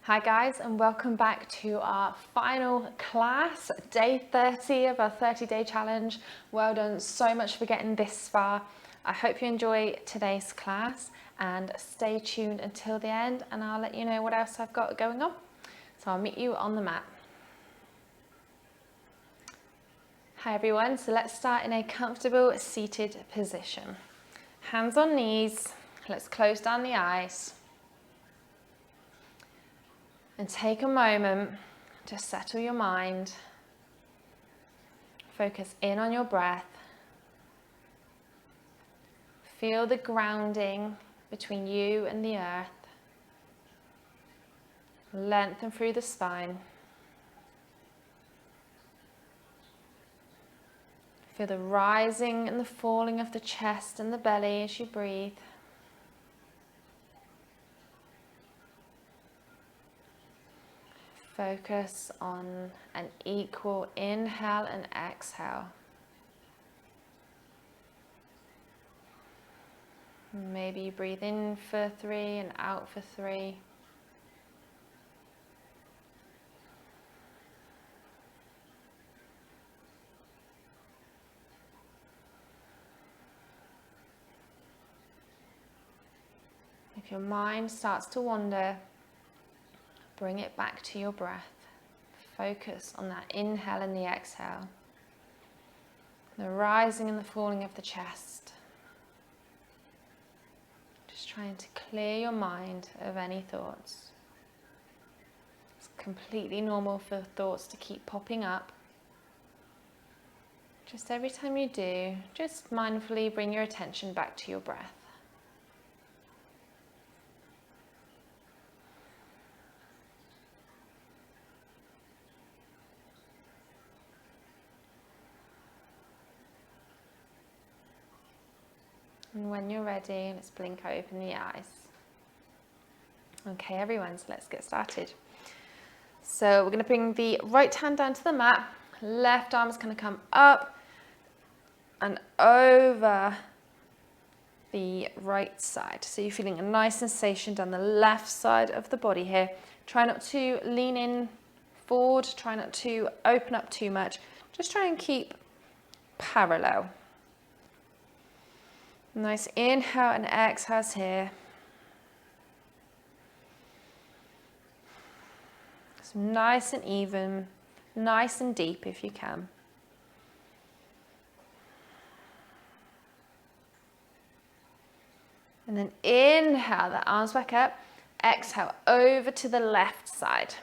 Hi guys, and welcome back to our final class, day 30 of our 30-day challenge. Well done so much for getting this far. I hope you enjoy today's class and stay tuned until the end, and I'll let you know what else I've got going on. So I'll meet you on the mat. Hi everyone, so let's start in a comfortable seated position. Hands on knees, let's close down the eyes. And take a moment to settle your mind. Focus in on your breath. Feel the grounding between you and the earth. Lengthen through the spine. Feel the rising and the falling of the chest and the belly as you breathe. Focus on an equal inhale and exhale. Maybe you breathe in for 3 and out for 3. If your mind starts to wander, bring it back to your breath. Focus on that inhale and the exhale. The rising and the falling of the chest. Just trying to clear your mind of any thoughts. It's completely normal for thoughts to keep popping up. Just every time you do, just mindfully bring your attention back to your breath. And when you're ready, let's blink open the eyes. Okay, everyone, so let's get started. So we're going to bring the right hand down to the mat. Left arm is going to come up and over the right side. So you're feeling a nice sensation down the left side of the body here. Try not to lean in forward. Try not to open up too much. Just try and keep parallel. Nice inhale and exhales here. So nice and even, nice and deep if you can. And then inhale the arms back up. Exhale over to the left side.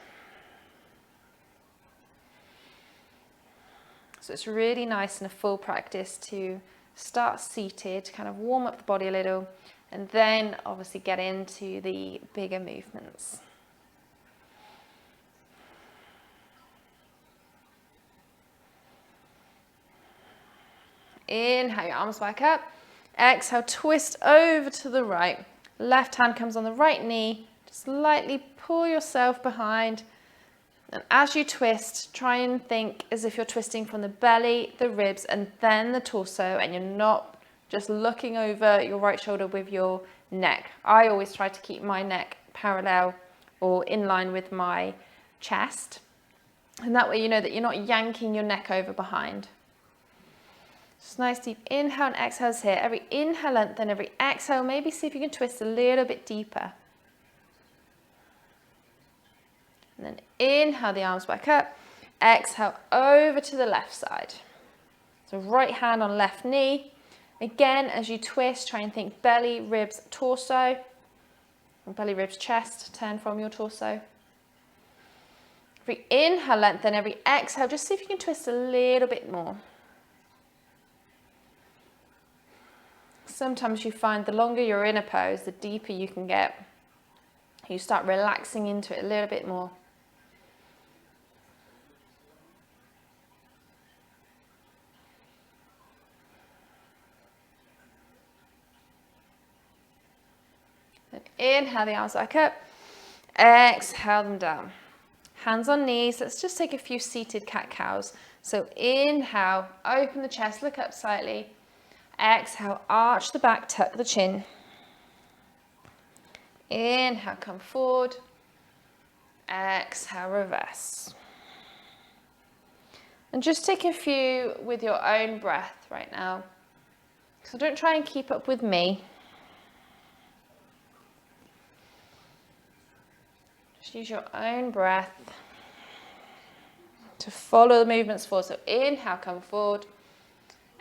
So it's really nice and a full practice to start seated, kind of warm up the body a little, and then obviously get into the bigger movements. Inhale your arms back up. Exhale, twist over to the right. Left hand comes on the right knee. Just lightly pull yourself behind. And as you twist, try and think as if you're twisting from the belly, the ribs, and then the torso, and you're not just looking over your right shoulder with your neck. I always try to keep my neck parallel or in line with my chest. And that way you know that you're not yanking your neck over behind. Just nice deep inhale and exhales here. Every inhale lengthen, every exhale, maybe see if you can twist a little bit deeper. And then inhale the arms back up, exhale over to the left side. So right hand on left knee. Again, as you twist, try and think belly, ribs, torso. Belly, ribs, chest, turn from your torso. Every inhale lengthen, every exhale, just see if you can twist a little bit more. Sometimes you find the longer you're in a pose, the deeper you can get. You start relaxing into it a little bit more. Then inhale the arms back up, exhale them down. Hands on knees, let's just take a few seated cat-cows. So inhale, open the chest, look up slightly. Exhale, arch the back, tuck the chin. Inhale, come forward. Exhale, reverse. And just take a few with your own breath right now. So don't try and keep up with me. Just use your own breath to follow the movements forward. So inhale, come forward.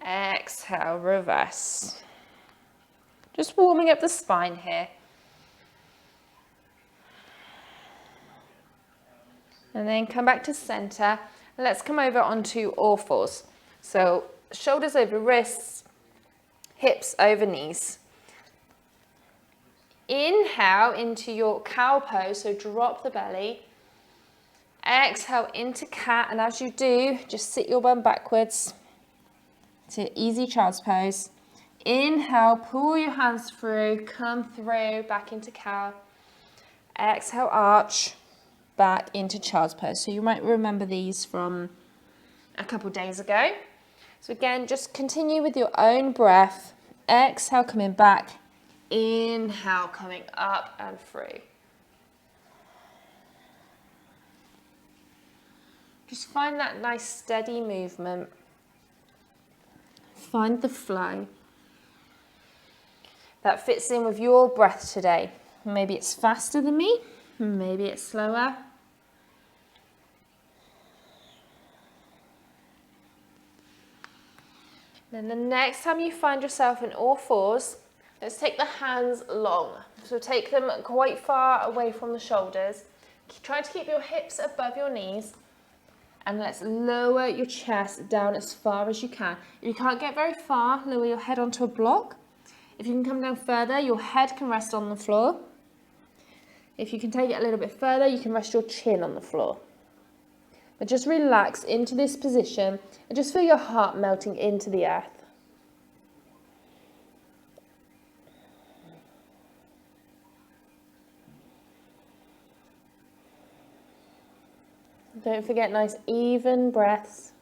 Exhale, reverse. Just warming up the spine here. And then come back to center. Let's come over onto all fours. So shoulders over wrists, hips over knees. Inhale into your cow pose, so drop the belly. Exhale into cat, and as you do, just sit your bum backwards to easy child's pose. Inhale, pull your hands through, come through, back into cow. Exhale, arch, back into child's pose. So you might remember these from a couple days ago. So again, just continue with your own breath. Exhale, coming back. Inhale, coming up and through. Just find that nice steady movement. Find the flow that fits in with your breath today. Maybe it's faster than me, maybe it's slower. Then the next time you find yourself in all fours, let's take the hands long. So take them quite far away from the shoulders. Try to keep your hips above your knees. And let's lower your chest down as far as you can. If you can't get very far, lower your head onto a block. If you can come down further, your head can rest on the floor. If you can take it a little bit further, you can rest your chin on the floor. But just relax into this position and just feel your heart melting into the earth. Don't forget nice even breaths.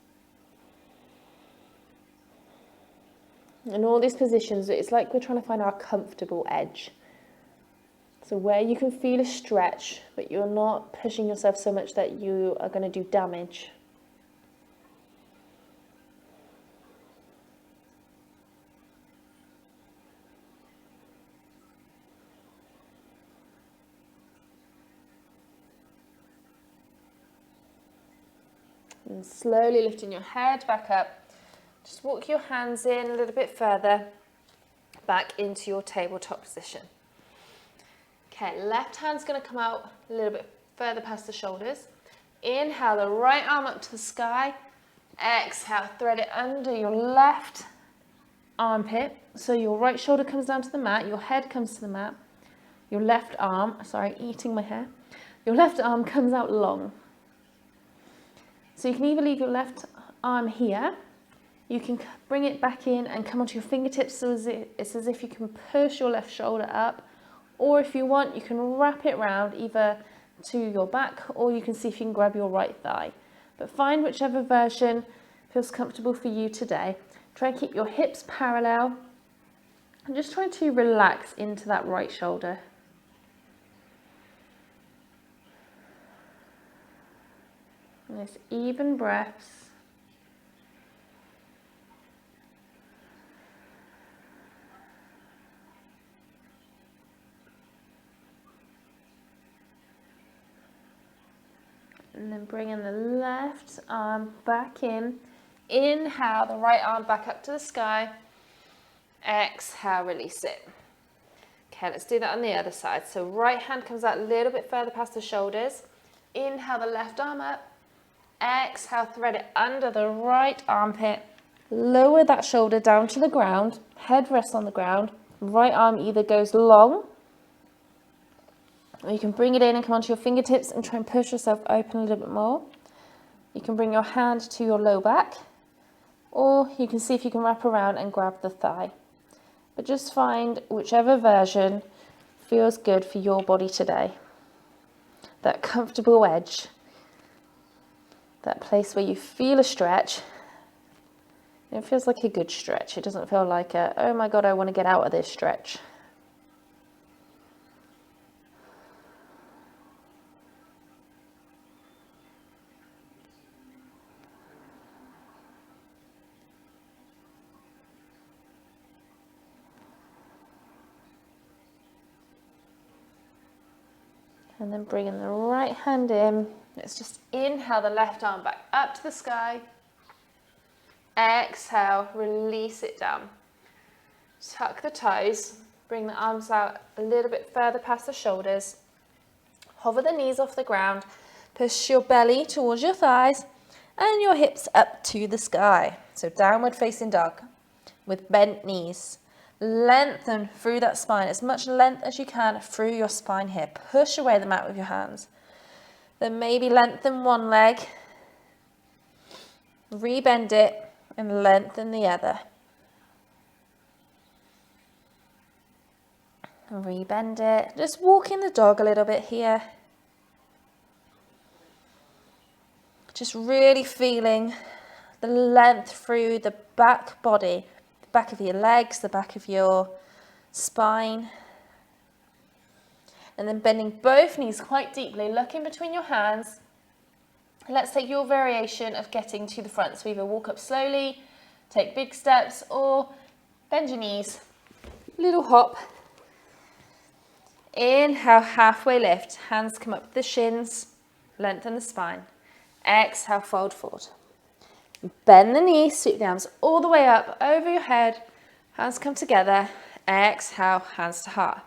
In all these positions, it's like we're trying to find our comfortable edge. So where you can feel a stretch, but you're not pushing yourself so much that you are going to do damage. And slowly lifting your head back up. Just walk your hands in a little bit further, back into your tabletop position. Okay, left hand's going to come out a little bit further past the shoulders. Inhale the right arm up to the sky. Exhale, thread it under your left armpit. So your right shoulder comes down to the mat, your head comes to the mat. Your left arm, sorry, eating my hair. Your left arm comes out long. So you can either leave your left arm here, you can bring it back in and come onto your fingertips so it's as if you can push your left shoulder up, or if you want, you can wrap it round either to your back or you can see if you can grab your right thigh. But find whichever version feels comfortable for you today. Try and keep your hips parallel and just try to relax into that right shoulder. Nice even breaths. And then bring in the left arm back in. Inhale the right arm back up to the sky. Exhale, release it. Okay, let's do that on the other side. So right hand comes out a little bit further past the shoulders. Inhale the left arm up. Exhale, thread it under the right armpit. Lower that shoulder down to the ground. Head rests on the ground. Right arm either goes long, or you can bring it in and come onto your fingertips and try and push yourself open a little bit more. You can bring your hand to your low back, or you can see if you can wrap around and grab the thigh. But just find whichever version feels good for your body today. That comfortable edge. That place where you feel a stretch. It feels like a good stretch. It doesn't feel like a, oh my God, I want to get out of this stretch. And then bringing the right hand in. Let's just inhale the left arm back up to the sky. Exhale, release it down. Tuck the toes. Bring the arms out a little bit further past the shoulders. Hover the knees off the ground. Push your belly towards your thighs and your hips up to the sky. So downward facing dog with bent knees. Lengthen through that spine, as much length as you can through your spine here. Push away the mat with your hands. Then maybe lengthen one leg, rebend it, and lengthen the other. Rebend it. Just walking the dog a little bit here. Just really feeling the length through the back body. Back of your legs, the back of your spine. And then bending both knees quite deeply, look in between your hands. Let's take your variation of getting to the front. So either walk up slowly, take big steps, or bend your knees, little hop. Inhale, halfway lift, hands come up the shins, lengthen the spine. Exhale, fold forward. Bend the knees, sweep the arms all the way up over your head. Hands come together. Exhale, hands to heart.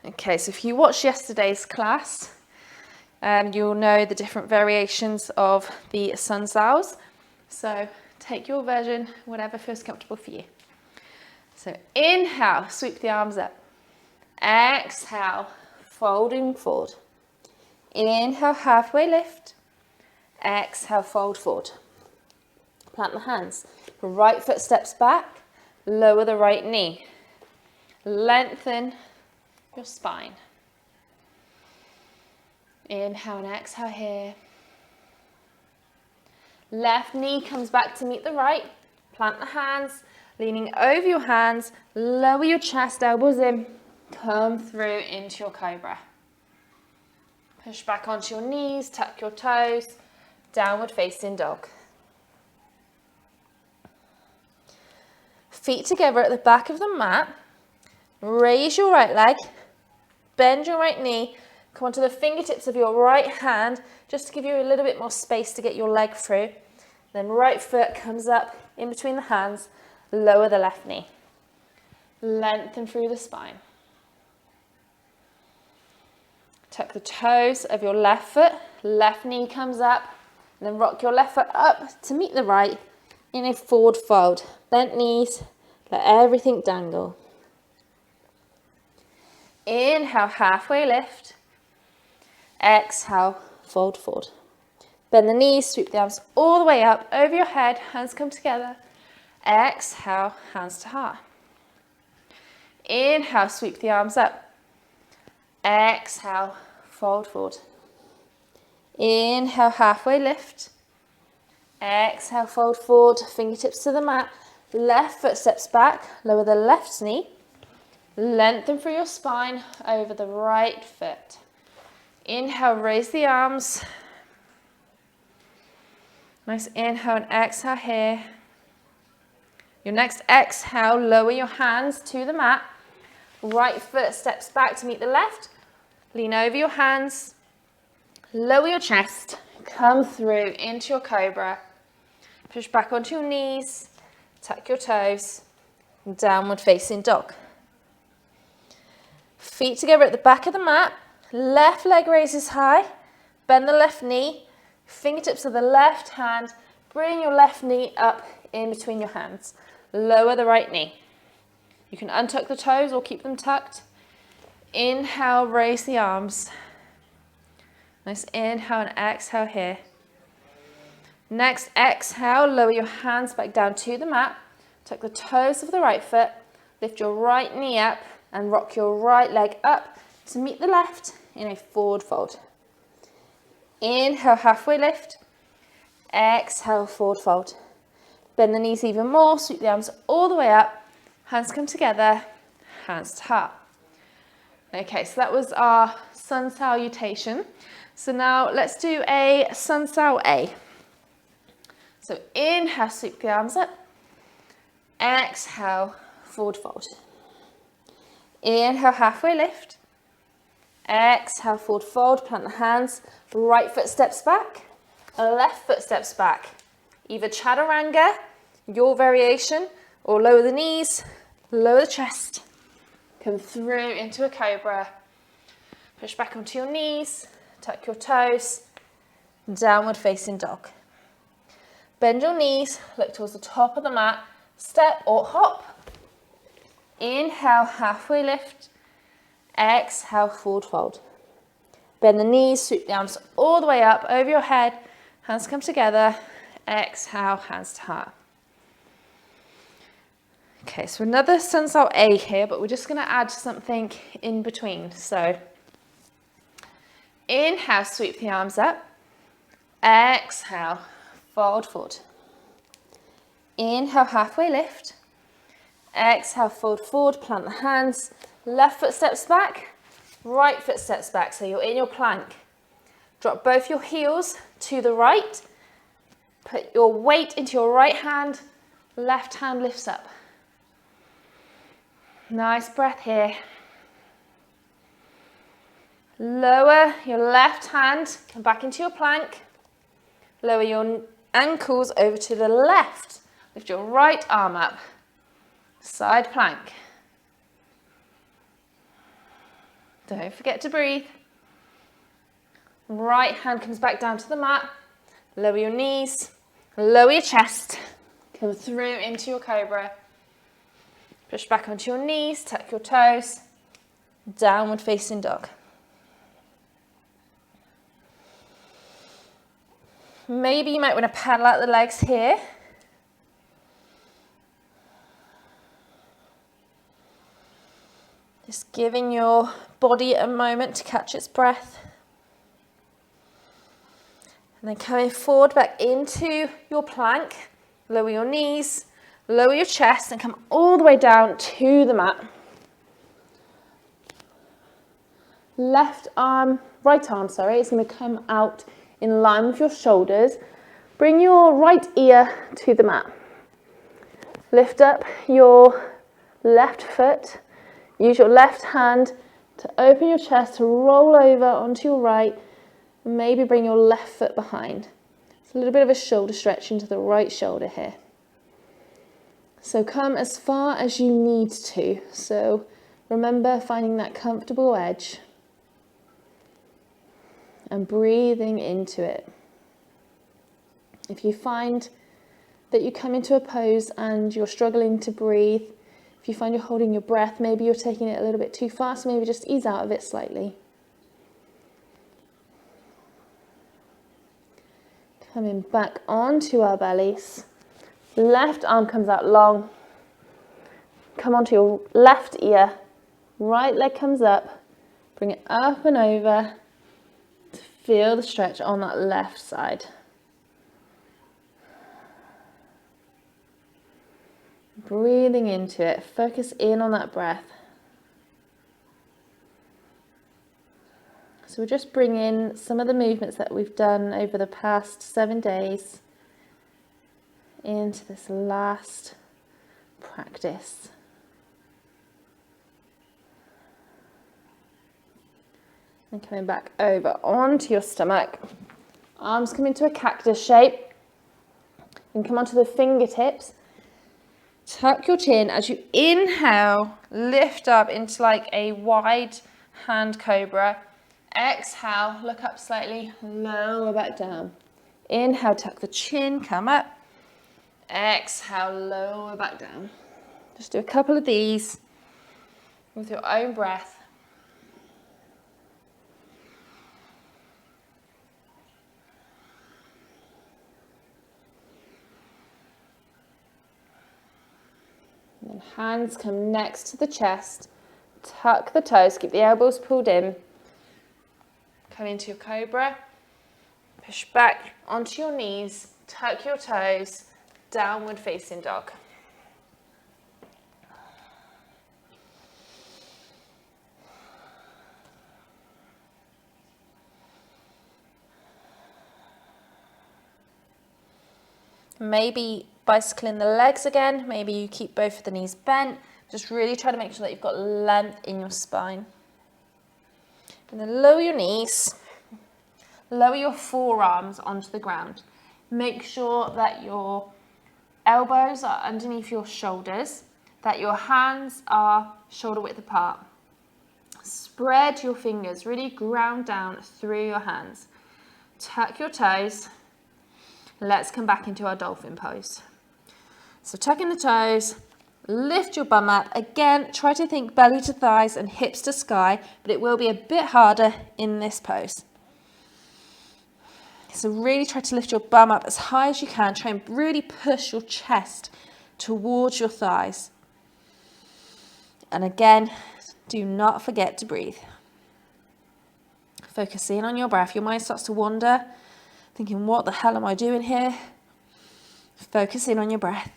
Okay, so if you watched yesterday's class, you'll know the different variations of the sun tzaos. So take your version, whatever feels comfortable for you. So inhale, sweep the arms up. Exhale, folding forward. Inhale, halfway lift. Exhale, fold forward. Plant the hands. Right foot steps back. Lower the right knee. Lengthen your spine. Inhale and exhale here. Left knee comes back to meet the right. Plant the hands. Leaning over your hands. Lower your chest, elbows in. Come through into your cobra. Push back onto your knees. Tuck your toes. Downward facing dog. Feet together at the back of the mat. Raise your right leg. Bend your right knee. Come onto the fingertips of your right hand, just to give you a little bit more space to get your leg through. Then right foot comes up in between the hands. Lower the left knee. Lengthen through the spine. Tuck the toes of your left foot. Left knee comes up. And then rock your left foot up to meet the right in a forward fold. Bent knees, let everything dangle. Inhale, halfway lift. Exhale, fold forward. Bend the knees, sweep the arms all the way up over your head. Hands come together. Exhale, hands to heart. Inhale, sweep the arms up. Exhale, fold forward. Inhale, halfway lift. Exhale, fold forward, fingertips to the mat. Left foot steps back, lower the left knee. Lengthen through your spine over the right foot. Inhale, raise the arms. Nice inhale and exhale here. Your next exhale, lower your hands to the mat. Right foot steps back to meet the left. Lean over your hands. Lower your chest, come through into your cobra. Push back onto your knees, tuck your toes, downward facing dog. Feet together at the back of the mat, left leg raises high, bend the left knee, fingertips of the left hand, bring your left knee up in between your hands. Lower the right knee. You can untuck the toes or keep them tucked. Inhale, raise the arms. Nice inhale and exhale here. Next exhale, lower your hands back down to the mat. Tuck the toes of the right foot. Lift your right knee up and rock your right leg up to meet the left in a forward fold. Inhale, halfway lift. Exhale, forward fold. Bend the knees even more, sweep the arms all the way up. Hands come together, hands to heart. Okay, so that was our sun salutation. So now let's do a sun sal A. So inhale, sweep the arms up. Exhale, forward fold. Inhale, halfway lift. Exhale, forward fold, plant the hands. Right foot steps back, left foot steps back. Either chaturanga, your variation, or lower the knees, lower the chest. Come through into a cobra. Push back onto your knees, tuck your toes, downward facing dog. Bend your knees, look towards the top of the mat, step or hop. Inhale, halfway lift. Exhale, forward fold. Bend the knees, sweep the arms all the way up over your head. Hands come together. Exhale, hands to heart. Okay, so another sun salt A here, but we're just going to add something in between. So inhale, sweep the arms up. Exhale, fold forward. Inhale, halfway lift. Exhale, fold forward, plant the hands. Left foot steps back, right foot steps back. So you're in your plank. Drop both your heels to the right. Put your weight into your right hand. Left hand lifts up. Nice breath here. Lower your left hand, come back into your plank. Lower your ankles over to the left. Lift your right arm up. Side plank. Don't forget to breathe. Right hand comes back down to the mat. Lower your knees, lower your chest. Come through into your cobra. Push back onto your knees, tuck your toes. Downward facing dog. Maybe you might want to paddle out the legs here. Just giving your body a moment to catch its breath. And then coming forward back into your plank. Lower your knees, lower your chest, and come all the way down to the mat. Right arm, is going to come out in line with your shoulders. Bring your right ear to the mat. Lift up your left foot. Use your left hand to open your chest, to roll over onto your right. Maybe bring your left foot behind. It's a little bit of a shoulder stretch into the right shoulder here. So come as far as you need to. So remember finding that comfortable edge and breathing into it. If you find that you come into a pose and you're struggling to breathe, if you find you're holding your breath, maybe you're taking it a little bit too fast, maybe just ease out of it slightly. Coming back onto our bellies. Left arm comes out long. Come onto your left ear. Right leg comes up. Bring it up and over. Feel the stretch on that left side. Breathing into it. Focus in on that breath. So we'll just bring in some of the movements that we've done over the past 7 days into this last practice. And coming back over onto your stomach. Arms come into a cactus shape. And come onto the fingertips. Tuck your chin as you inhale, lift up into like a wide hand cobra. Exhale, look up slightly, lower back down. Inhale, tuck the chin, come up. Exhale, lower back down. Just do a couple of these with your own breath. And then hands come next to the chest. Tuck the toes, keep the elbows pulled in. Come into your cobra. Push back onto your knees. Tuck your toes. Downward facing dog. Maybe bicycling the legs again. Maybe you keep both of the knees bent. Just really try to make sure that you've got length in your spine. And then lower your knees, lower your forearms onto the ground. Make sure that your elbows are underneath your shoulders, that your hands are shoulder width apart. Spread your fingers, really ground down through your hands. Tuck your toes. Let's come back into our dolphin pose. So tuck in the toes, lift your bum up. Again, try to think belly to thighs and hips to sky, but it will be a bit harder in this pose. So really try to lift your bum up as high as you can. Try and really push your chest towards your thighs. And again, do not forget to breathe. Focus in on your breath. Your mind starts to wander, thinking, what the hell am I doing here? Focus in on your breath.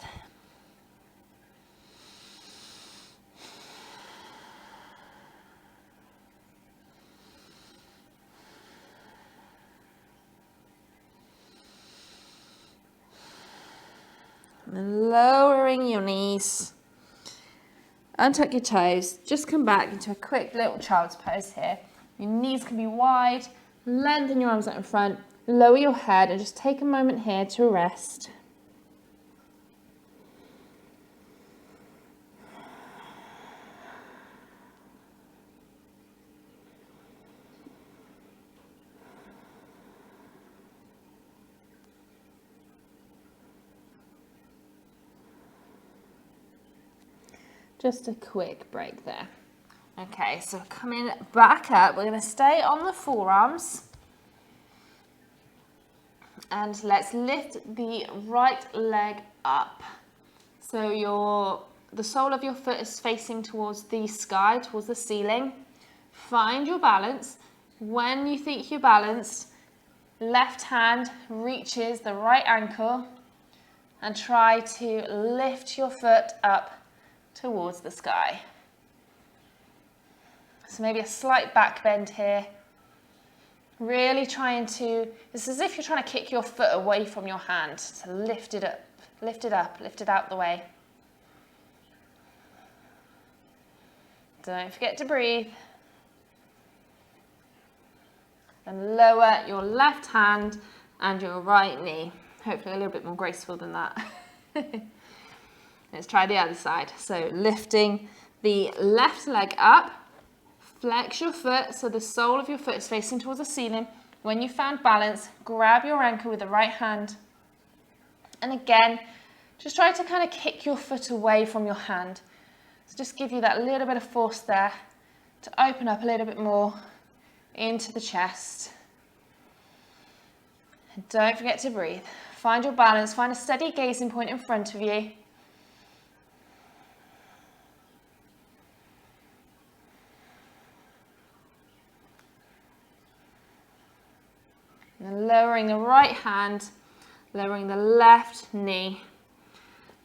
And then lowering your knees. Untuck your toes. Just come back into a quick little child's pose here. Your knees can be wide. Lengthen your arms out in front. Lower your head and just take a moment here to rest. Just a quick break there. Okay, so coming back up, we're going to stay on the forearms. And let's lift the right leg up. So the sole of your foot is facing towards the sky, towards the ceiling. Find your balance. When you think you're balanced, left hand reaches the right ankle and try to lift your foot up towards the sky. So maybe a slight back bend here. Really trying to, it's as if you're trying to kick your foot away from your hand. So lift it up, lift it up, lift it out the way. Don't forget to breathe. Then lower your left hand and your right knee. Hopefully a little bit more graceful than that. Let's try the other side. So lifting the left leg up, flex your foot so the sole of your foot is facing towards the ceiling. When you found balance, grab your ankle with the right hand. And again, just try to kind of kick your foot away from your hand. So just give you that little bit of force there to open up a little bit more into the chest. And don't forget to breathe. Find your balance, find a steady gazing point in front of you. And then lowering the right hand, lowering the left knee.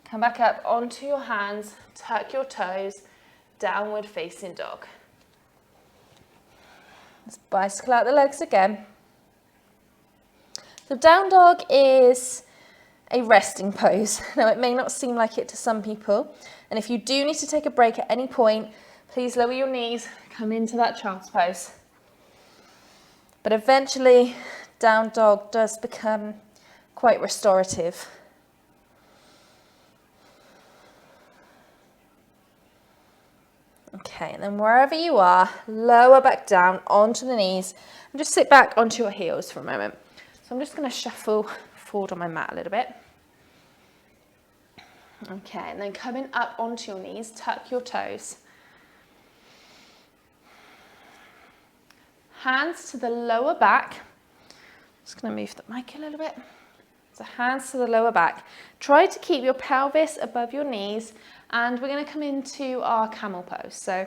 Come back up onto your hands, tuck your toes, downward facing dog. Let's bicycle out the legs again. The down dog is a resting pose. Now it may not seem like it to some people, and if you do need to take a break at any point, please lower your knees, come into that child's pose. But eventually, down dog does become quite restorative. Okay, and then wherever you are, lower back down onto the knees and just sit back onto your heels for a moment. So I'm just going to shuffle forward on my mat a little bit. Okay, and then coming up onto your knees, tuck your toes. Hands to the lower back. Just going to move the mic a little bit. So hands to the lower back. Try to keep your pelvis above your knees, and we're going to come into our camel pose. So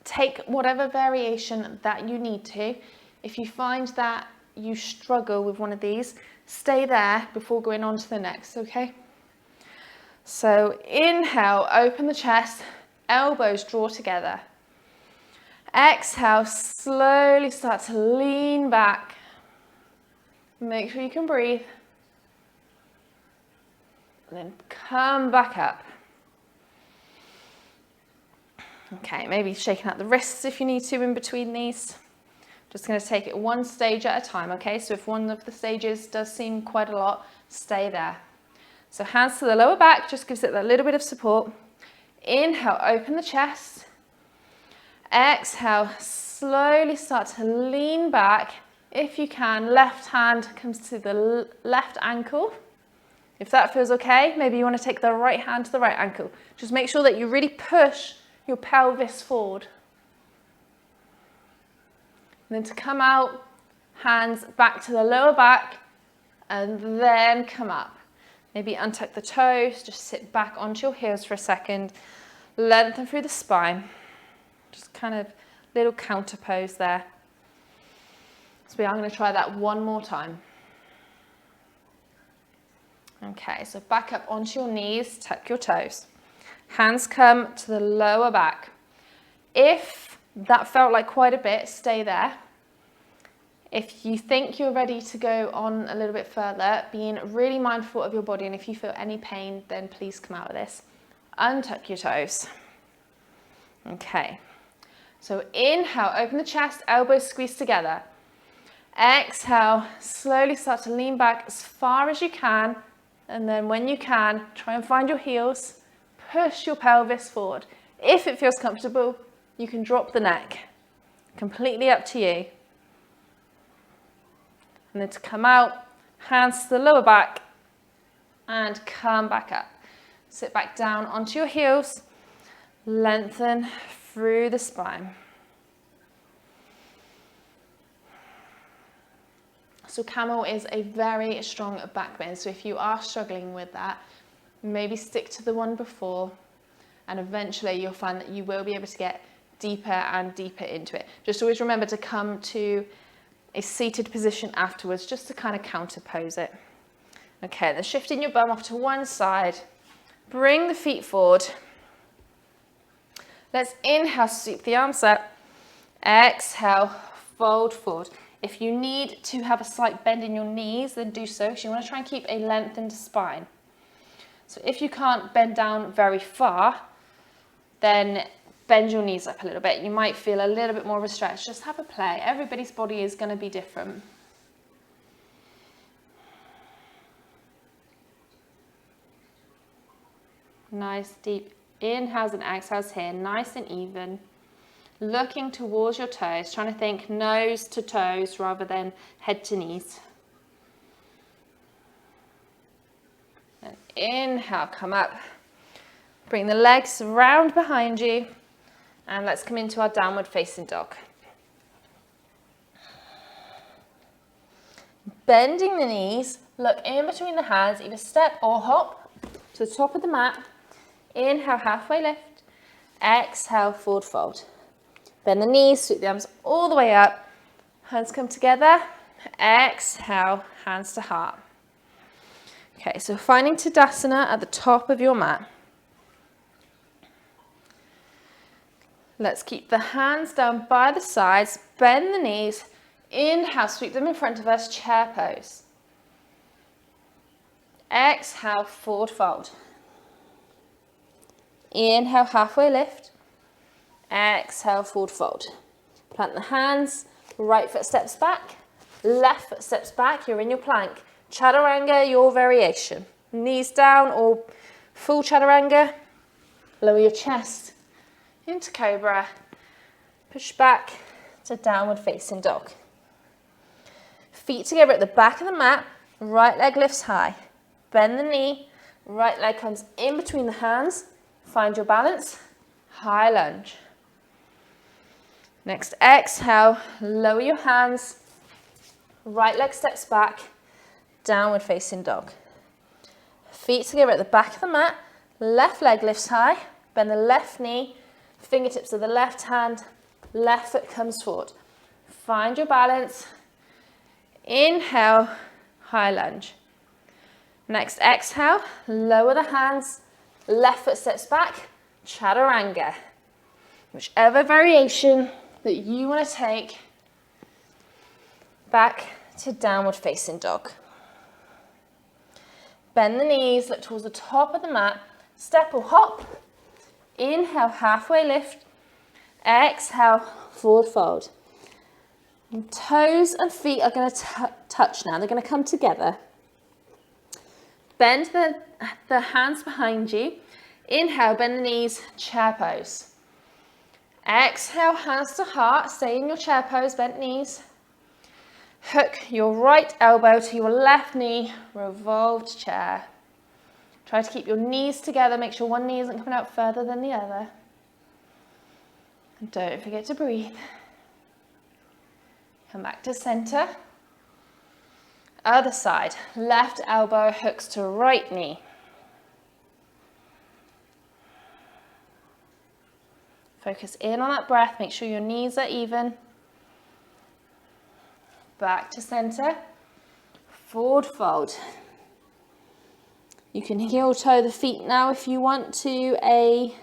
take whatever variation that you need to. If you find that you struggle with one of these, stay there before going on to the next, okay? So inhale, open the chest, elbows draw together. Exhale, slowly start to lean back. Make sure you can breathe. And then come back up. Okay, maybe shaking out the wrists if you need to in between these. Just going to take it one stage at a time, okay? So if one of the stages does seem quite a lot, stay there. So hands to the lower back, just gives it a little bit of support. Inhale, open the chest. Exhale, slowly start to lean back. If you can, left hand comes to the left ankle. If that feels okay, maybe you want to take the right hand to the right ankle. Just make sure that you really push your pelvis forward. And then to come out, hands back to the lower back, and then come up. Maybe untuck the toes, just sit back onto your heels for a second, lengthen through the spine. Just kind of little counter pose there. So we are going to try that one more time. Okay, so back up onto your knees, tuck your toes. Hands come to the lower back. If that felt like quite a bit, stay there. If you think you're ready to go on a little bit further, being really mindful of your body, and if you feel any pain, then please come out of this. Untuck your toes. Okay, so inhale, open the chest, elbows squeeze together. Exhale, slowly start to lean back as far as you can, and then when you can, try and find your heels, push your pelvis forward. If it feels comfortable, you can drop the neck. Completely up to you. And then to come out, hands to the lower back, and come back up. Sit back down onto your heels, lengthen through the spine. So camel is a very strong back bend. So if you are struggling with that, maybe stick to the one before, and eventually you'll find that you will be able to get deeper and deeper into it. Just always remember to come to a seated position afterwards, just to kind of counter pose it. Okay, then shifting your bum off to one side, bring the feet forward. Let's inhale, sweep the arms up. Exhale, fold forward. If you need to have a slight bend in your knees, then do so, because you want to try and keep a lengthened spine. So if you can't bend down very far, then bend your knees up a little bit. You might feel a little bit more of a stretch. Just have a play. Everybody's body is going to be different. Nice deep inhales and exhales here, nice and even. Looking towards your toes, trying to think nose to toes rather than head to knees. And inhale, come up. Bring the legs round behind you. And let's come into our downward facing dog. Bending the knees, look in between the hands, either step or hop to the top of the mat. Inhale, halfway lift. Exhale, forward fold. Bend the knees, sweep the arms all the way up. Hands come together. Exhale, hands to heart. Okay, so finding Tadasana at the top of your mat. Let's keep the hands down by the sides. Bend the knees. Inhale, sweep them in front of us, chair pose. Exhale, forward fold. Inhale, halfway lift. Exhale, forward fold. Plant the hands, right foot steps back, left foot steps back, you're in your plank. Chaturanga, your variation. Knees down or full chaturanga. Lower your chest into cobra. Push back to downward facing dog. Feet together at the back of the mat, right leg lifts high. Bend the knee, right leg comes in between the hands. Find your balance, high lunge. Next, exhale, lower your hands, right leg steps back, downward facing dog. Feet together at the back of the mat, left leg lifts high, bend the left knee, fingertips of the left hand, left foot comes forward. Find your balance, inhale, high lunge. Next, exhale, lower the hands, left foot steps back, chaturanga. Whichever variation that you want to take, back to downward facing dog. Bend the knees, look towards the top of the mat, step or hop. Inhale, halfway lift. Exhale, forward fold. And toes and feet are going to touch now. They're going to come together. Bend the hands behind you. Inhale, bend the knees, chair pose. Exhale, hands to heart. Stay in your chair pose, bent knees. Hook your right elbow to your left knee, revolved chair. Try to keep your knees together. Make sure one knee isn't coming out further than the other. And don't forget to breathe. Come back to center. Other side. Left elbow hooks to right knee. Focus in on that breath. Make sure your knees are even. Back to center. Forward fold. You can heel toe the feet now if you want to a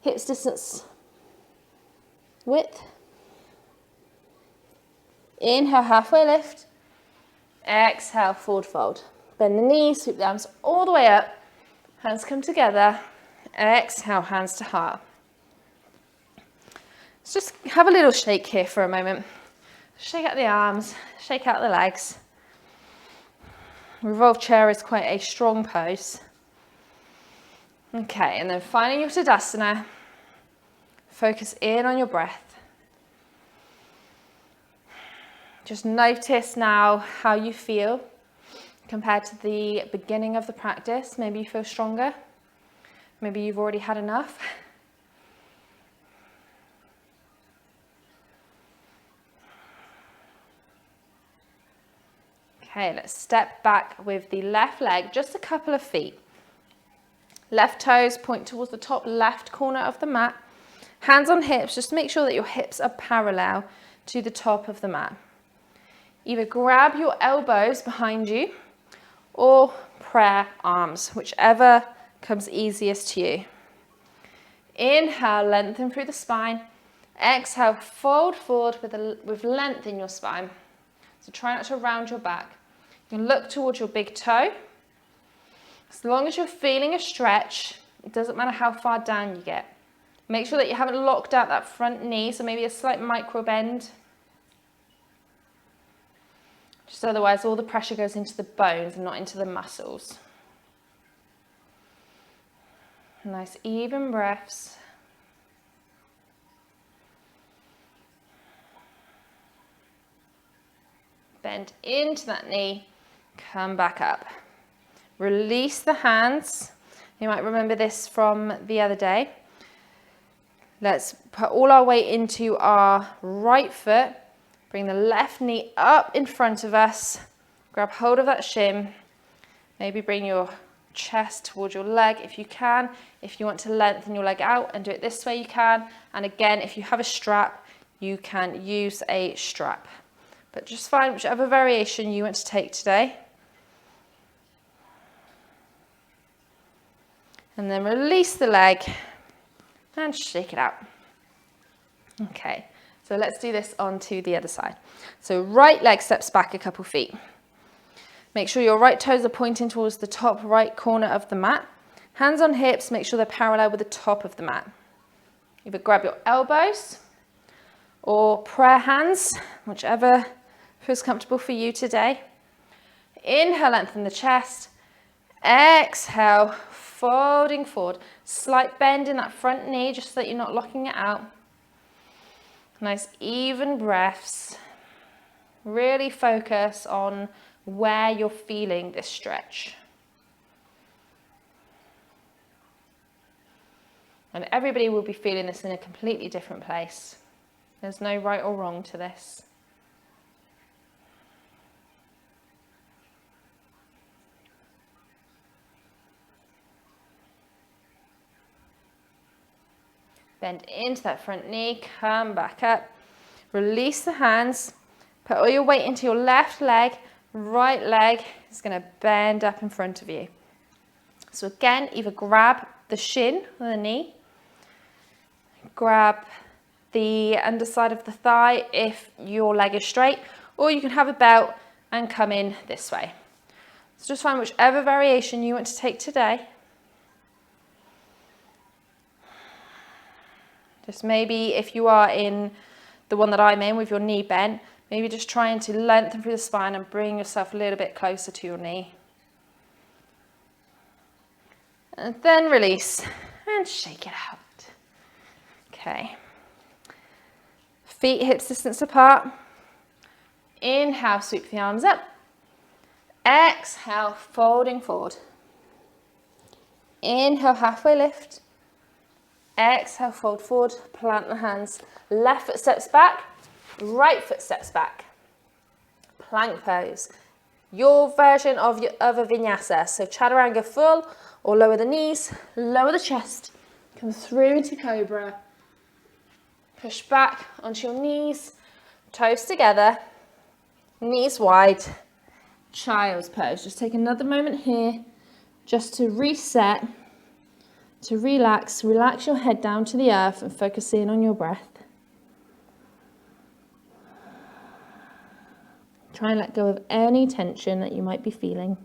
hips distance width. Inhale, halfway lift. Exhale, forward fold. Bend the knees, sweep the arms all the way up. Hands come together. Exhale, hands to heart. Let's just have a little shake here for a moment. Shake out the arms, shake out the legs. Revolved chair is quite a strong pose. Okay, and then finding your Tadasana, focus in on your breath. Just notice now how you feel compared to the beginning of the practice. Maybe you feel stronger. Maybe you've already had enough. Okay, let's step back with the left leg, just a couple of feet. Left toes point towards the top left corner of the mat. Hands on hips, just make sure that your hips are parallel to the top of the mat. Either grab your elbows behind you or prayer arms, whichever comes easiest to you. Inhale, lengthen through the spine. Exhale, fold forward with length in your spine. So try not to round your back. You can look towards your big toe. As long as you're feeling a stretch, it doesn't matter how far down you get. Make sure that you haven't locked out that front knee, so maybe a slight micro bend. Just otherwise all the pressure goes into the bones and not into the muscles. Nice even breaths. Bend into that knee, come back up. Release the hands. You might remember this from the other day. Let's put all our weight into our right foot. Bring the left knee up in front of us. Grab hold of that shin. Maybe bring your chest towards your leg if you can. If you want to lengthen your leg out and do it this way, you can. And again, if you have a strap, you can use a strap. But just find whichever variation you want to take today. And then release the leg and shake it out. Okay, so let's do this onto the other side. So right leg steps back a couple feet. Make sure your right toes are pointing towards the top right corner of the mat. Hands on hips, make sure they're parallel with the top of the mat. Either grab your elbows or prayer hands, whichever feels comfortable for you today. Inhale, lengthen the chest. Exhale, folding forward. Slight bend in that front knee just so that you're not locking it out. Nice even breaths. Really focus on where you're feeling this stretch. And everybody will be feeling this in a completely different place. There's no right or wrong to this. Bend into that front knee, come back up. Release the hands. Put all your weight into your left leg. Right leg is going to bend up in front of you. So again, either grab the shin or the knee. Grab the underside of the thigh if your leg is straight. Or you can have a belt and come in this way. So just find whichever variation you want to take today. Just maybe if you are in the one that I'm in with your knee bent, maybe just trying to lengthen through the spine and bring yourself a little bit closer to your knee. And then release and shake it out. Okay. Feet hips distance apart. Inhale, sweep the arms up. Exhale, folding forward. Inhale, halfway lift. Exhale, fold forward, plant the hands. Left foot steps back, right foot steps back. Plank pose. Your version of a vinyasa. So chaturanga full, or lower the knees, lower the chest. Come through into cobra. Push back onto your knees, toes together, knees wide. Child's pose. Just take another moment here just to reset, to relax. Relax your head down to the earth and focus in on your breath. Try and let go of any tension that you might be feeling.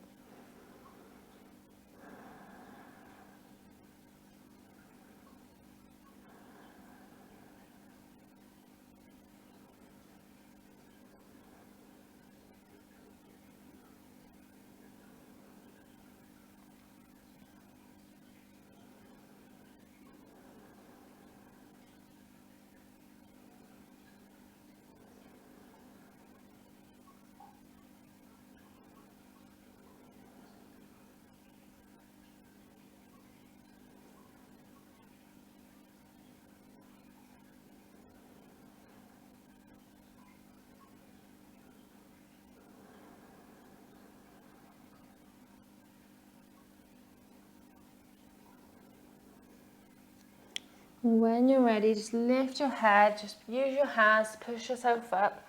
When you're ready, just lift your head, just use your hands to push yourself up.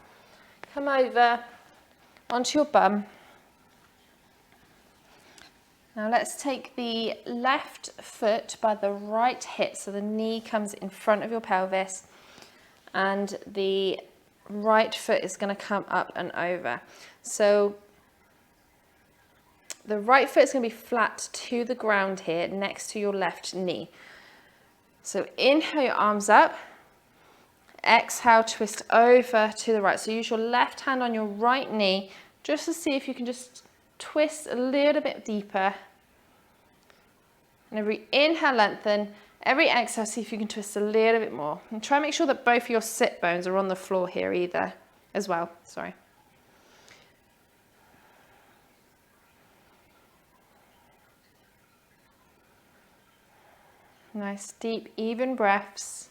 Come over onto your bum. Now let's take the left foot by the right hip, so the knee comes in front of your pelvis, and the right foot is going to come up and over. So the right foot is going to be flat to the ground here, next to your left knee. So inhale your arms up, exhale, twist over to the right. So use your left hand on your right knee just to see if you can just twist a little bit deeper. And every inhale, lengthen. Every exhale, see if you can twist a little bit more. And try and make sure that both of your sit bones are on the floor here as well. Sorry. Nice, deep, even breaths.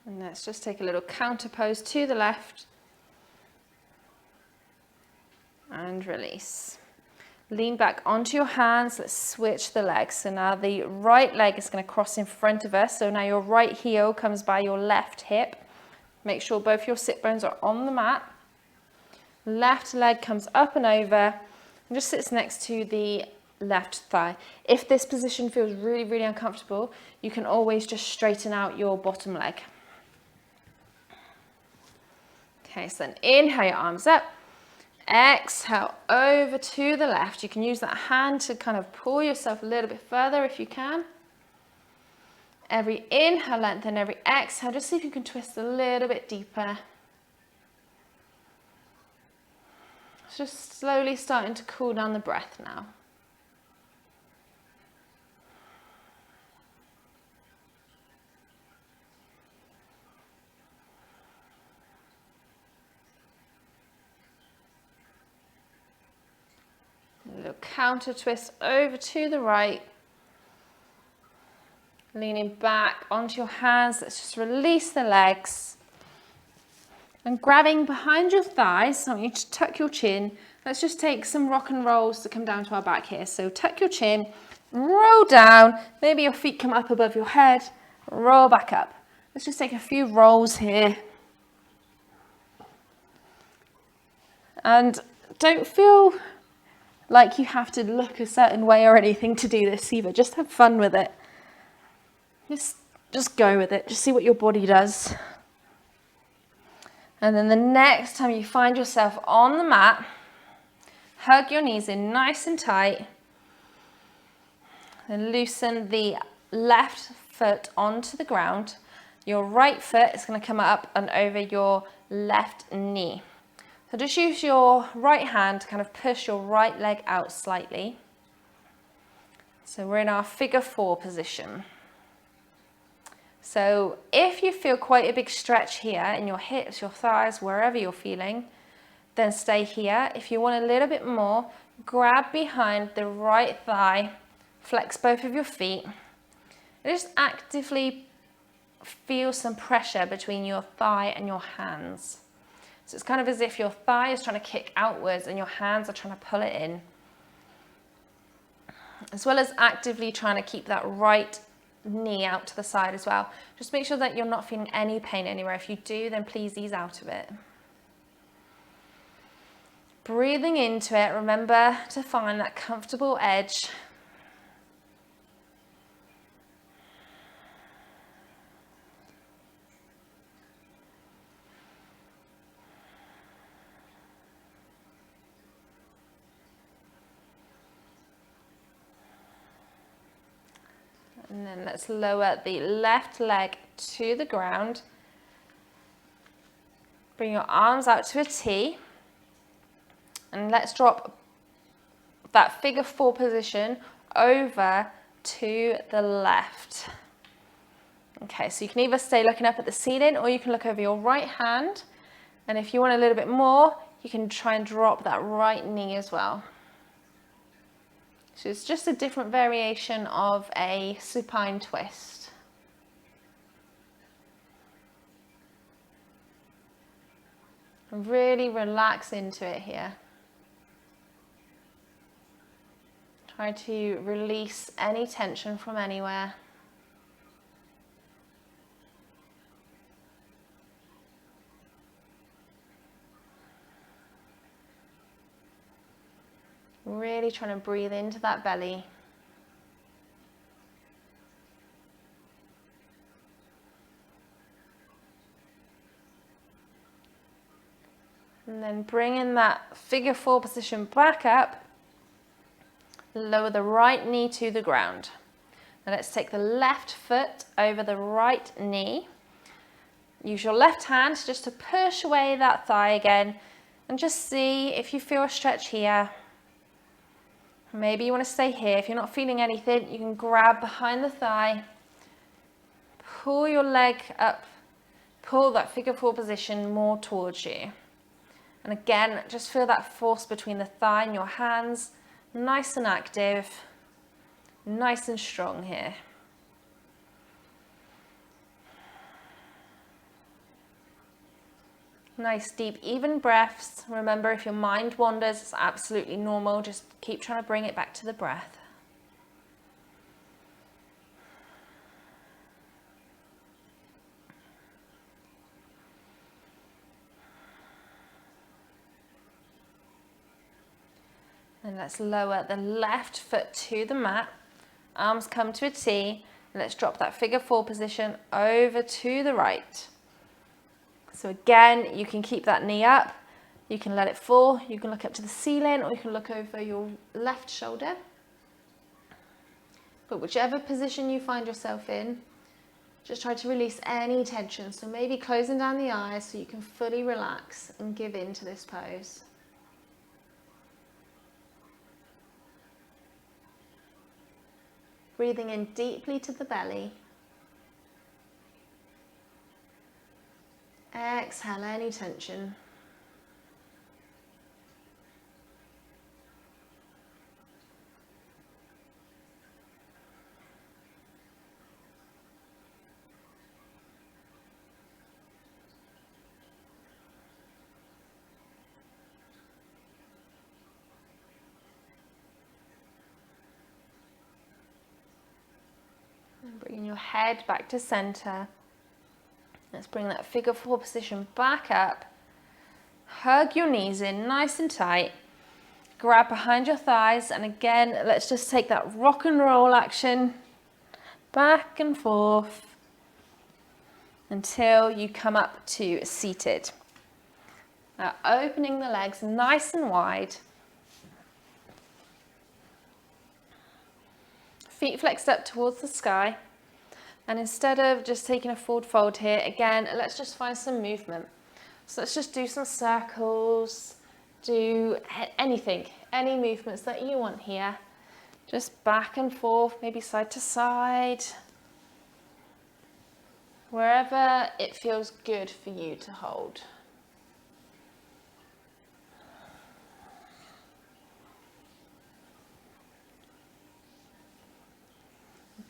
And let's just take a little counter pose to the left. And release. Lean back onto your hands. Let's switch the legs. So now the right leg is going to cross in front of us. So now your right heel comes by your left hip. Make sure both your sit bones are on the mat. Left leg comes up and over and just sits next to the left thigh. If this position feels really, really uncomfortable, you can always just straighten out your bottom leg. Okay, so then inhale your arms up. Exhale over to the left. You can use that hand to kind of pull yourself a little bit further if you can. Every inhale, lengthen. Every exhale, just see if you can twist a little bit deeper. It's just slowly starting to cool down the breath now. A little counter twist over to the right. Leaning back onto your hands. Let's just release the legs. And grabbing behind your thighs, I want you to tuck your chin. Let's just take some rock and rolls to come down to our back here. So tuck your chin, roll down. Maybe your feet come up above your head. Roll back up. Let's just take a few rolls here. And don't feel like you have to look a certain way or anything to do this either. Just have fun with it. Just go with it. Just see what your body does. And then the next time you find yourself on the mat, hug your knees in nice and tight. And loosen the left foot onto the ground. Your right foot is going to come up and over your left knee. So just use your right hand to kind of push your right leg out slightly. So we're in our figure 4 position. So if you feel quite a big stretch here in your hips, your thighs, wherever you're feeling, then stay here. If you want a little bit more, grab behind the right thigh, flex both of your feet, and just actively feel some pressure between your thigh and your hands. So it's kind of as if your thigh is trying to kick outwards and your hands are trying to pull it in. As well as actively trying to keep that right knee out to the side as well. Just make sure that you're not feeling any pain anywhere. If you do, then please ease out of it. Breathing into it, remember to find that comfortable edge. And then let's lower the left leg to the ground. Bring your arms out to a T. And let's drop that figure 4 position over to the left. Okay, so you can either stay looking up at the ceiling or you can look over your right hand. And if you want a little bit more, you can try and drop that right knee as well. So it's just a different variation of a supine twist. And really relax into it here. Try to release any tension from anywhere. Really trying to breathe into that belly. And then bringing that figure 4 position back up. Lower the right knee to the ground. Now let's take the left foot over the right knee. Use your left hand just to push away that thigh again. And just see if you feel a stretch here. Maybe you want to stay here. If you're not feeling anything, you can grab behind the thigh, pull your leg up, pull that figure 4 position more towards you. And again, just feel that force between the thigh and your hands, nice and active, nice and strong here. Nice, deep, even breaths. Remember, if your mind wanders, it's absolutely normal. Just keep trying to bring it back to the breath. And let's lower the left foot to the mat. Arms come to a T. Let's drop that figure 4 position over to the right. So again, you can keep that knee up, you can let it fall, you can look up to the ceiling, or you can look over your left shoulder. But whichever position you find yourself in, just try to release any tension. So maybe closing down the eyes so you can fully relax and give in to this pose. Breathing in deeply to the belly. Exhale any tension. And bringing your head back to center. Let's bring that figure 4 position back up. Hug your knees in nice and tight. Grab behind your thighs. And again, let's just take that rock and roll action back and forth until you come up to seated. Now opening the legs nice and wide. Feet flexed up towards the sky. And instead of just taking a forward fold here, again, let's just find some movement. So let's just do some circles, do anything, any movements that you want here. Just back and forth, maybe side to side. Wherever it feels good for you to hold.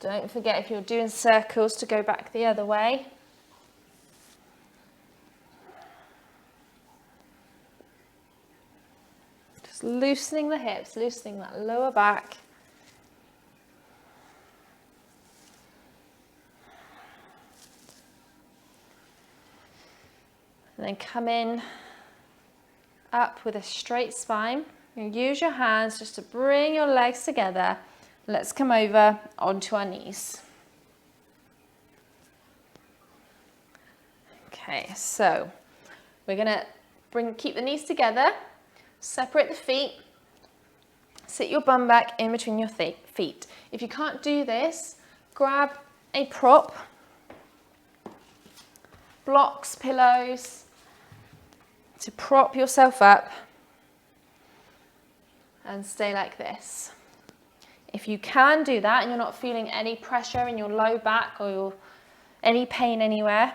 Don't forget, if you're doing circles, to go back the other way. Just loosening the hips, loosening that lower back. And then come in up with a straight spine. And use your hands just to bring your legs together. Let's come over onto our knees. Okay, so we're gonna keep the knees together, separate the feet, sit your bum back in between your feet. If you can't do this, grab a prop, blocks, pillows, to prop yourself up and stay like this. If you can do that and you're not feeling any pressure in your low back or any pain anywhere,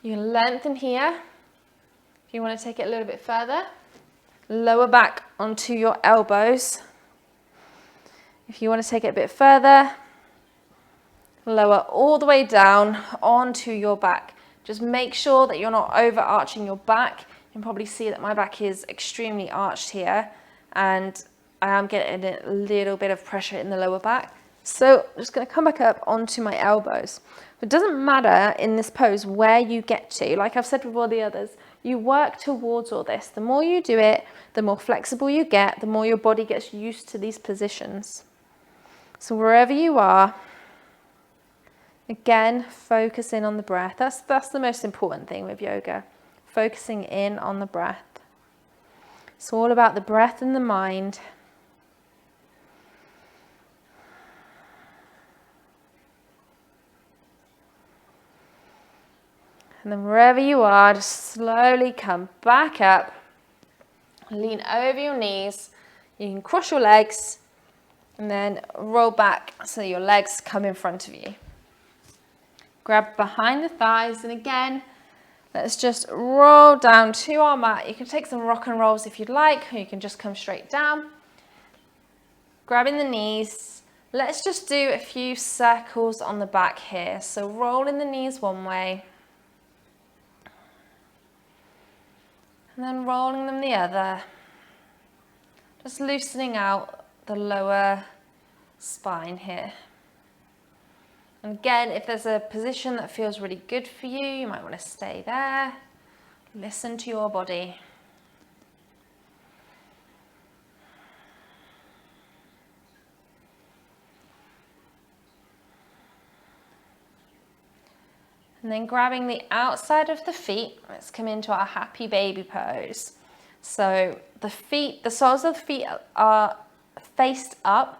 you can lengthen here. If you want to take it a little bit further, lower back onto your elbows. If you want to take it a bit further, lower all the way down onto your back. Just make sure that you're not overarching your back. You can probably see that my back is extremely arched here, and I am getting a little bit of pressure in the lower back. So I'm just going to come back up onto my elbows. It doesn't matter in this pose where you get to. Like I've said with all the others, you work towards all this. The more you do it, the more flexible you get, the more your body gets used to these positions. So wherever you are, again, focus in on the breath. That's the most important thing with yoga, focusing in on the breath. It's all about the breath and the mind. And then wherever you are, just slowly come back up, lean over your knees. You can cross your legs and then roll back so your legs come in front of you. Grab behind the thighs, and again, let's just roll down to our mat. You can take some rock and rolls if you'd like, or you can just come straight down. Grabbing the knees. Let's just do a few circles on the back here. So rolling the knees one way, and then rolling them the other. Just loosening out the lower spine here. And again, if there's a position that feels really good for you, you might want to stay there. Listen to your body. And then grabbing the outside of the feet, let's come into our happy baby pose. So the soles of the feet are faced up.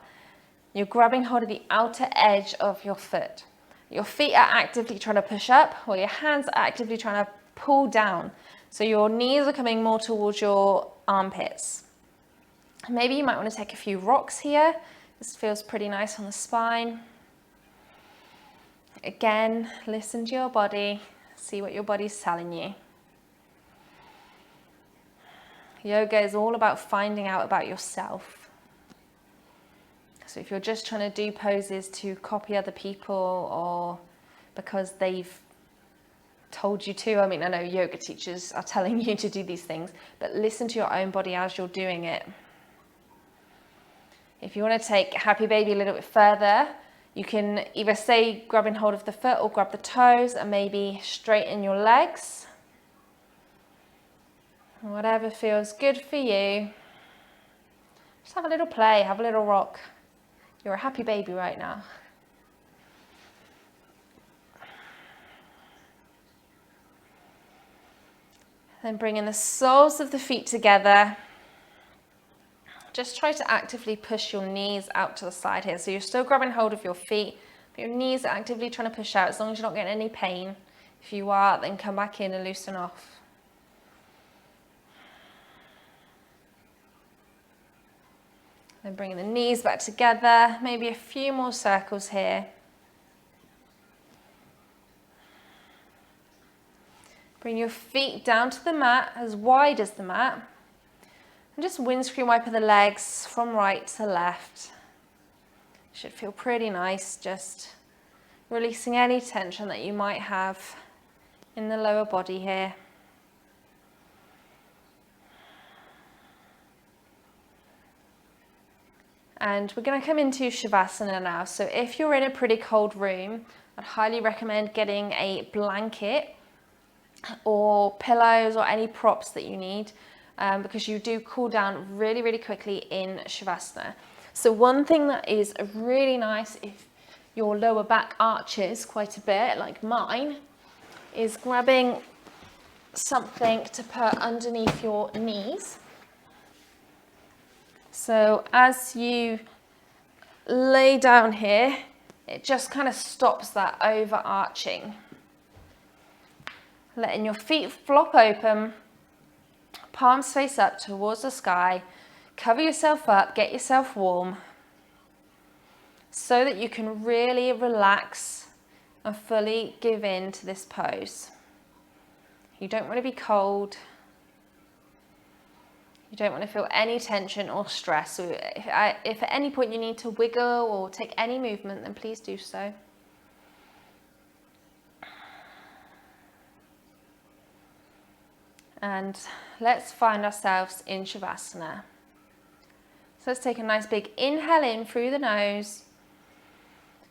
You're grabbing hold of the outer edge of your foot. Your feet are actively trying to push up, while your hands are actively trying to pull down. So your knees are coming more towards your armpits. Maybe you might want to take a few rocks here. This feels pretty nice on the spine. Again, listen to your body, see what your body's telling you. Yoga is all about finding out about yourself. So if you're just trying to do poses to copy other people or because they've told you to, I mean, I know yoga teachers are telling you to do these things, but listen to your own body as you're doing it. If you want to take happy baby a little bit further, you can either stay grabbing hold of the foot or grab the toes and maybe straighten your legs. Whatever feels good for you. Just have a little play, have a little rock. You're a happy baby right now. Then bringing the soles of the feet together. Just try to actively push your knees out to the side here. So you're still grabbing hold of your feet, but your knees are actively trying to push out as long as you're not getting any pain. If you are, then come back in and loosen off. Then bringing the knees back together, maybe a few more circles here. Bring your feet down to the mat, as wide as the mat. And just windscreen wiper the legs from right to left. Should feel pretty nice, just releasing any tension that you might have in the lower body here. And we're going to come into Shavasana now. So if you're in a pretty cold room, I'd highly recommend getting a blanket or pillows or any props that you need, because you do cool down really, really quickly in Shavasana. So one thing that is really nice if your lower back arches quite a bit, like mine, is grabbing something to put underneath your knees. So as you lay down here, it just kind of stops that overarching. Letting your feet flop open, palms face up towards the sky, cover yourself up, get yourself warm, so that you can really relax and fully give in to this pose. You don't want to be cold. You don't want to feel any tension or stress. So if at any point you need to wiggle or take any movement, then please do so. And let's find ourselves in Shavasana. So let's take a nice big inhale in through the nose,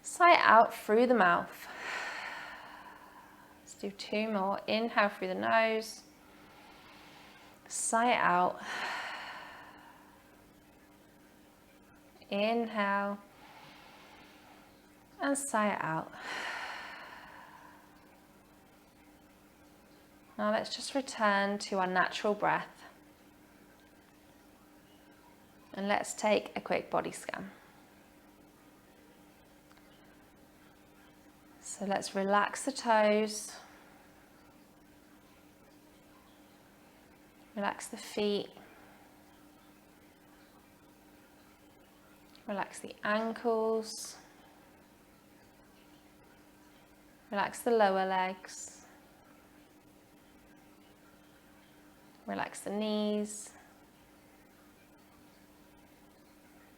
sigh out through the mouth. Let's do 2 more. Inhale through the nose, sigh out. Inhale and sigh out. Now let's just return to our natural breath. And let's take a quick body scan. So let's relax the toes. Relax the feet. Relax the ankles. Relax the lower legs. Relax the knees.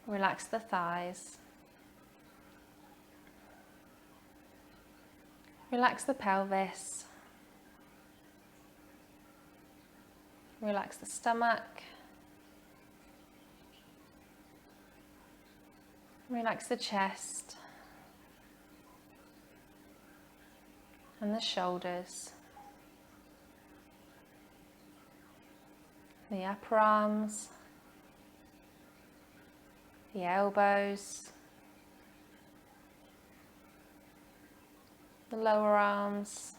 Relax the thighs. Relax the pelvis. Relax the stomach. Relax the chest and the shoulders. The upper arms, the elbows, the lower arms,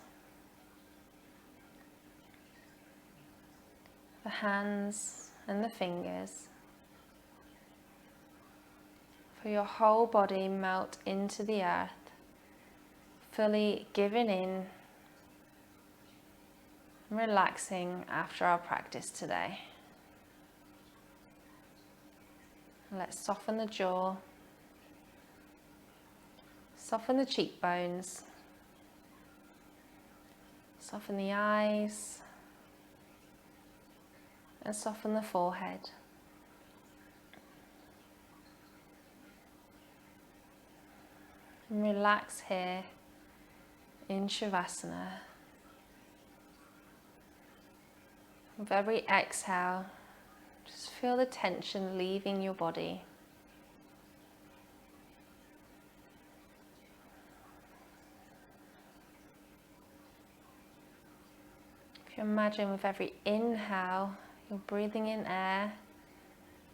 the hands and the fingers. For your whole body melt into the earth, fully giving in, relaxing after our practice today. Let's soften the jaw, soften the cheekbones, soften the eyes, and soften the forehead. And relax here in Shavasana. With every exhale, just feel the tension leaving your body. If you imagine with every inhale, you're breathing in air,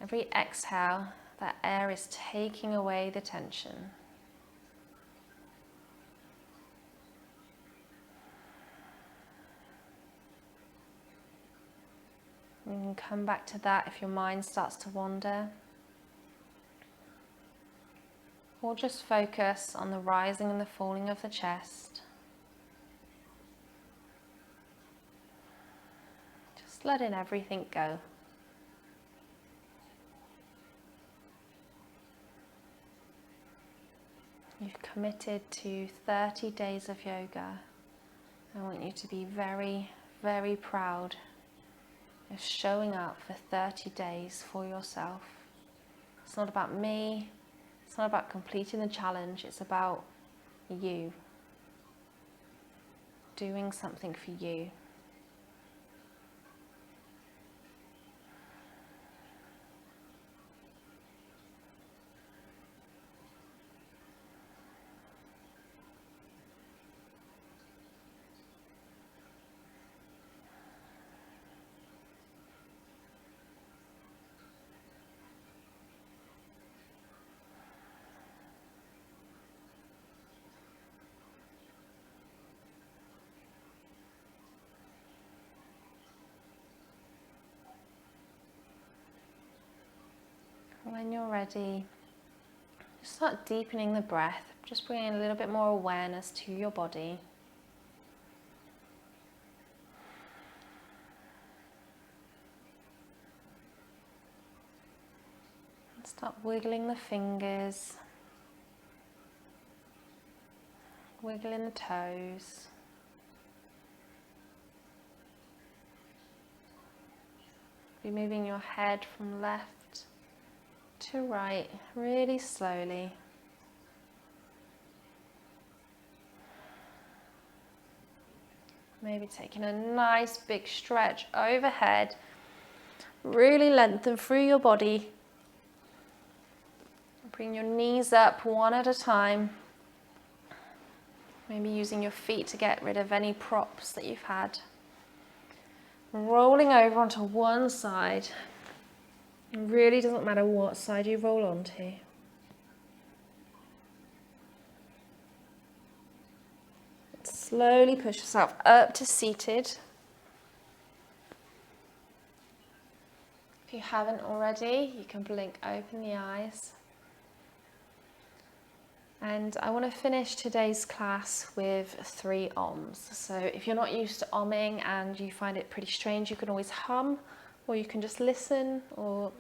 every exhale, that air is taking away the tension. You can come back to that if your mind starts to wander. Or just focus on the rising and the falling of the chest. Just letting everything go. You've committed to 30 days of yoga. I want you to be very, very proud of showing up for 30 days for yourself. It's not about me. It's not about completing the challenge. It's about you. Doing something for you. When you're ready, just start deepening the breath, just bringing a little bit more awareness to your body. And start wiggling the fingers, wiggling the toes. Be moving your head from left to right, really slowly. Maybe taking a nice big stretch overhead. Really lengthen through your body. Bring your knees up one at a time. Maybe using your feet to get rid of any props that you've had. Rolling over onto one side. It really doesn't matter what side you roll onto. Slowly push yourself up to seated. If you haven't already, you can blink open the eyes. And I want to finish today's class with 3 ohms. So if you're not used to omming and you find it pretty strange, you can always hum, or you can just listen, or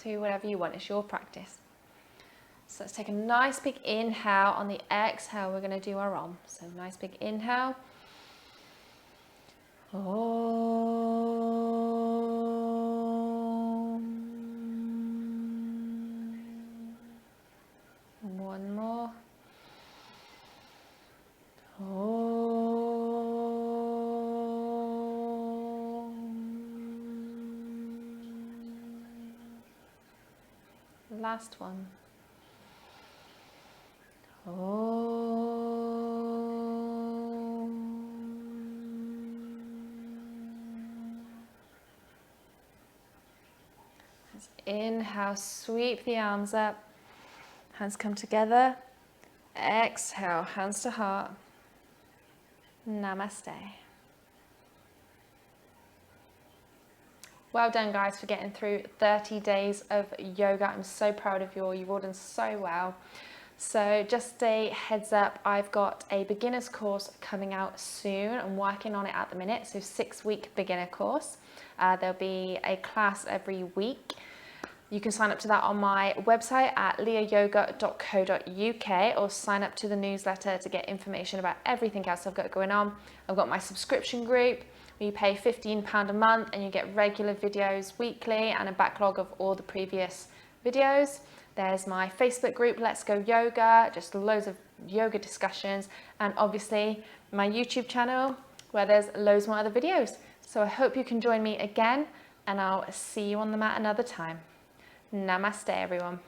do whatever you want. It's your practice. So let's take a nice big inhale. On the exhale, we're going to do our om. So nice big inhale. One more. Last one. Inhale, sweep the arms up, hands come together. Exhale, hands to heart. Namaste. Well done, guys, for getting through 30 days of yoga. I'm so proud of you all. You've all done so well. So just a heads up, I've got a beginner's course coming out soon. I'm working on it at the minute, so 6-week beginner course. There'll be a class every week. You can sign up to that on my website at leahyoga.co.uk, or sign up to the newsletter to get information about everything else I've got going on. I've got my subscription group where you pay £15 a month and you get regular videos weekly and a backlog of all the previous videos. There's my Facebook group, Let's Go Yoga, just loads of yoga discussions, and obviously my YouTube channel where there's loads more other videos. So I hope you can join me again, and I'll see you on the mat another time. Namaste, everyone.